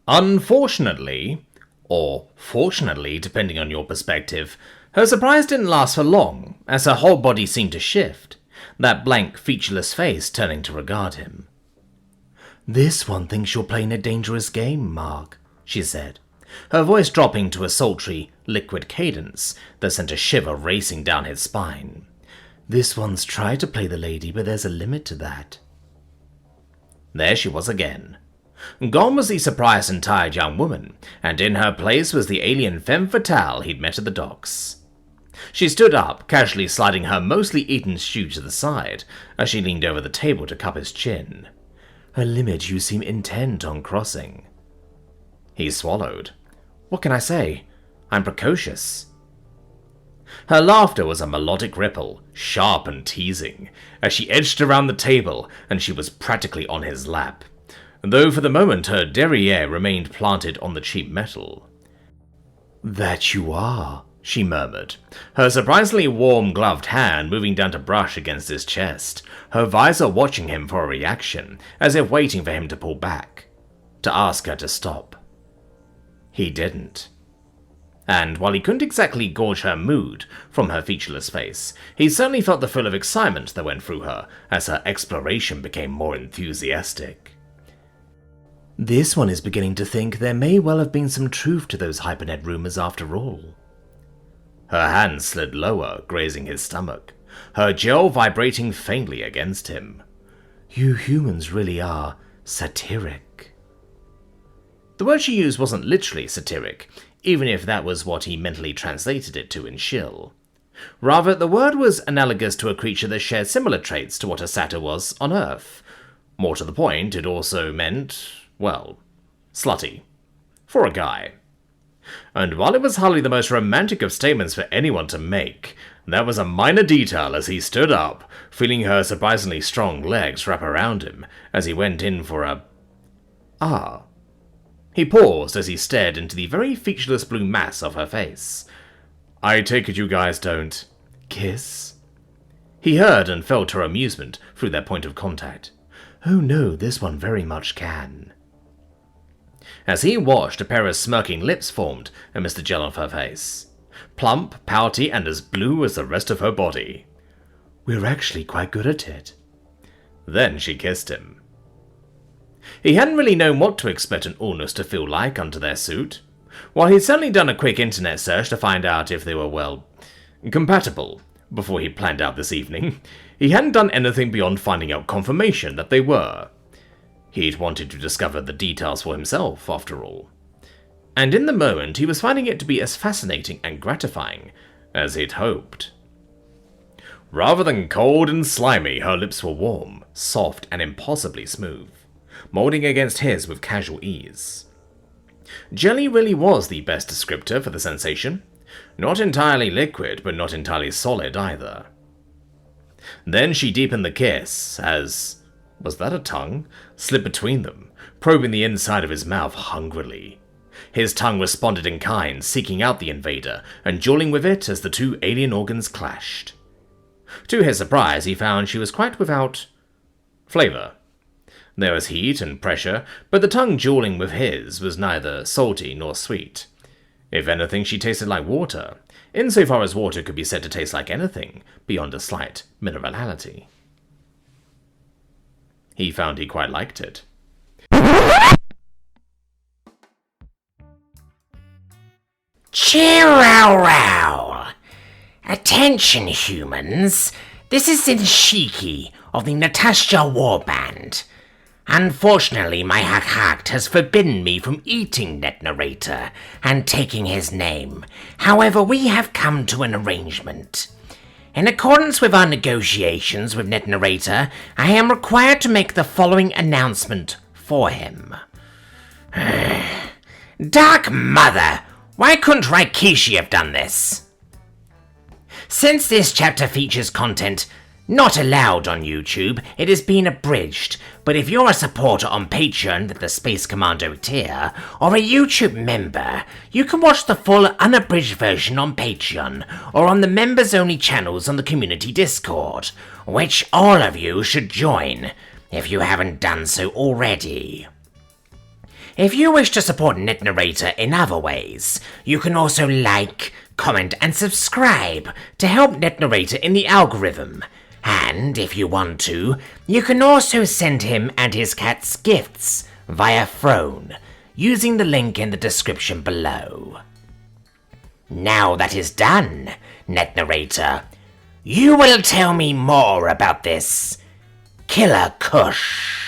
Unfortunately, or fortunately depending on your perspective, her surprise didn't last for long, as her whole body seemed to shift, that blank, featureless face turning to regard him. "This one thinks you're playing a dangerous game, Mark," she said, her voice dropping to a sultry, liquid cadence that sent a shiver racing down his spine. "This one's tried to play the lady, but there's a limit to that." There she was again. Gone was the surprised and tired young woman, and in her place was the alien femme fatale he'd met at the docks. She stood up, casually sliding her mostly eaten stew to the side, as she leaned over the table to cup his chin. "A limit you seem intent on crossing." He swallowed. "What can I say? I'm precocious." Her laughter was a melodic ripple, sharp and teasing, as she edged around the table and she was practically on his lap, though for the moment her derriere remained planted on the cheap metal. "That you are," she murmured, her surprisingly warm gloved hand moving down to brush against his chest, her visor watching him for a reaction, as if waiting for him to pull back, to ask her to stop. He didn't. And while he couldn't exactly gauge her mood from her featureless face, he certainly felt the thrill of excitement that went through her as her exploration became more enthusiastic. "This one is beginning to think there may well have been some truth to those hypernet rumors after all." Her hand slid lower, grazing his stomach, her gel vibrating faintly against him. "You humans really are satiric." The word she used wasn't literally satiric, even if that was what he mentally translated it to in Shill. Rather, the word was analogous to a creature that shared similar traits to what a satyr was on Earth. More to the point, it also meant, well, slutty. For a guy. And while it was hardly the most romantic of statements for anyone to make, that was a minor detail as he stood up, feeling her surprisingly strong legs wrap around him as he went in for a... "Ah." He paused as he stared into the very featureless blue mass of her face. "I take it you guys don't kiss?" He heard and felt her amusement through their point of contact. "Oh no, this one very much can." As he watched, a pair of smirking lips formed amidst the gel of her face. Plump, pouty, and as blue as the rest of her body. "We're actually quite good at it." Then she kissed him. He hadn't really known what to expect an Ulnus to feel like under their suit. While he'd certainly done a quick internet search to find out if they were, well, compatible before he planned out this evening, he hadn't done anything beyond finding out confirmation that they were. He'd wanted to discover the details for himself, after all. And in the moment, he was finding it to be as fascinating and gratifying as he'd hoped. Rather than cold and slimy, her lips were warm, soft, and impossibly smooth, molding against his with casual ease. Jelly really was the best descriptor for the sensation. Not entirely liquid, but not entirely solid either. Then she deepened the kiss, as... was that a tongue? Slipped between them, probing the inside of his mouth hungrily. His tongue responded in kind, seeking out the invader, and dueling with it as the two alien organs clashed. To his surprise, he found she was quite without... flavor. There was heat and pressure, but the tongue dueling with his was neither salty nor sweet. If anything, she tasted like water, insofar as water could be said to taste like anything, beyond a slight minerality. He found he quite liked it. Cheerow! Attention, humans. This is Scifi of the Natasha Warband. Unfortunately, my hack has forbidden me from eating Net Narrator and taking his name. However, we have come to an arrangement. In accordance with our negotiations with Net Narrator, I am required to make the following announcement for him. Dark Mother! Why couldn't Raikishi have done this? Since this chapter features content not allowed on YouTube, it has been abridged, but if you're a supporter on Patreon with the Space Commando tier, or a YouTube member, you can watch the full unabridged version on Patreon, or on the members-only channels on the community Discord, which all of you should join, if you haven't done so already. If you wish to support NetNarrator in other ways, you can also like, comment and subscribe to help NetNarrator in the algorithm. And if you want to, you can also send him and his cats gifts via phone, using the link in the description below. Now that is done, NetNarrator, you will tell me more about this Killer Kush.